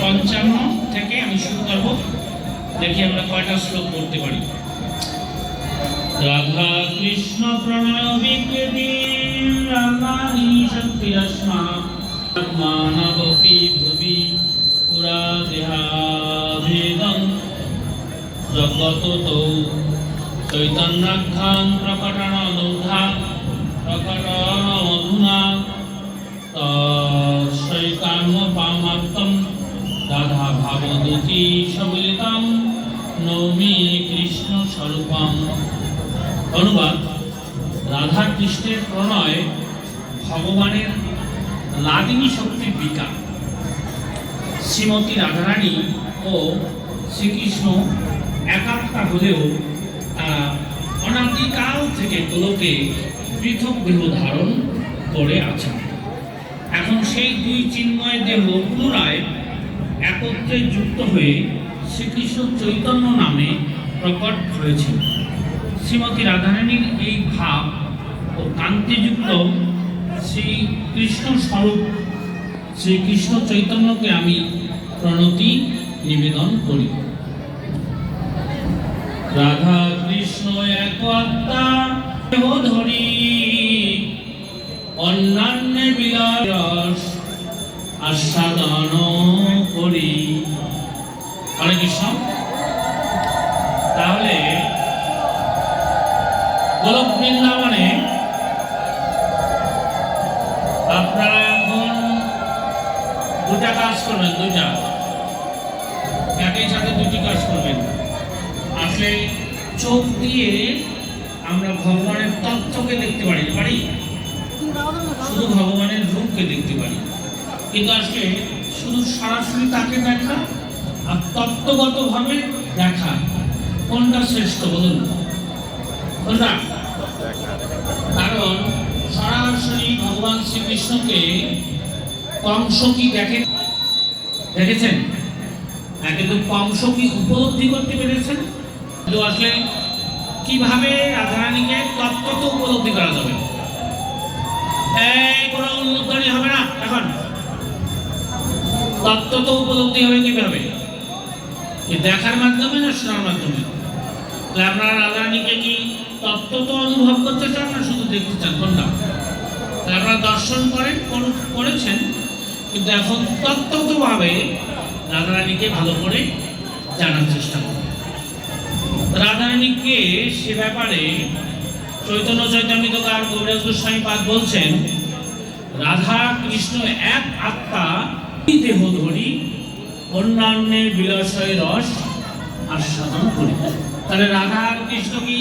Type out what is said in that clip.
55 থেকে আমি শুরু করব। দেখি আমরা কয়টা শ্লোক পড়তে পারি। রাধা কৃষ্ণ প্রণয় বিকৃতি রাধানি শক্তিরস্মা মানবপি ভুবি পুরা দেহাভেদং জগততো চৈতন্যাখ্যাং প্রকটনদৌধা প্রকটনমধুনা তৈকাম্যপামাপ্তং রাধা ভাবদূতি সমিলিতং নৌমি কৃষ্ণ স্বরূপং। অনুবাদ: রাধা কৃষ্ণের প্রণয় ভগবানের লাদিনী শক্তির বিকাশ। শ্রীমতী রাধারানী ও শ্রীকৃষ্ণ একাত্মা হলেও তারা অনাদিকাল থেকে গোলকে পৃথক দেহ ধারণ করে আছেন। এখন সেই দুই চিন্ময় দেহ পুনরায় একত্রে যুক্ত হয়ে শ্রীকৃষ্ণ চৈতন্য নামে প্রকট হয়েছে। শ্রীমতী রাধারানীর এই ভাব ও কান্তিযুক্ত শ্রীকৃষ্ণ স্বরূপ শ্রীকৃষ্ণ চৈতন্যকে আমি প্রণতি নিবেদন করি। রাধা কৃষ্ণ এক আত্মা দেহ ধরি অন্যান্য বিলাস আস্বাদন করি। হরে কৃষ্ণ। তাহলে গোলক বৃন্দাবনে আপনারা এখন দুটা কাজ করবেন, দুইটা একই সাথে দুটি কাজ করবেন। আসলে চোখ দিয়ে আমরা ভগবানের তত্ত্বকে দেখতে পারি, শুধু ভগবানের রূপকে দেখতে পারি, কিন্তু আসলে শুধু সরাসরি তাকে দেখা আর তত্ত্বগতভাবে দেখা কোনটা শ্রেষ্ঠ বলুন? কোনটা? কারণ সরাসরি ভগবান শ্রীকৃষ্ণকে কংস কি দেখেছেন? কিন্তু কংস কি উপলব্ধি করতে পেরেছেন? আসলে কিভাবে রাধারানীকে তত্ত্বকে উপলব্ধি করা যাবে? এই কোনো উন্মুক্তি হবে না। এখন তত্ত্ব তো উপলব্ধি হবে কিভাবে? দেখার মাধ্যমে না শোনার মাধ্যমে? আপনারা রাধারানীকে কি তত্ত্ব তো অনুভব করতে চান না শুধু দেখতে চান? কোনটা? আপনারা দর্শন করেছেন, কিন্তু এখন তত্ত্বগতভাবে রাধারানীকে ভালো করে জানার চেষ্টা করুন। রাধারানীকে সে ব্যাপারে চৈতন্য চৈতামৃতকার কবিরাজ গোস্বামী পাদ বলছেন, রাধা কৃষ্ণ এক আত্মা দেহ ধরি অন্যান্য বিলাসয় রস আস্বাদন করি। তাহলে রাধা আর কৃষ্ণ কি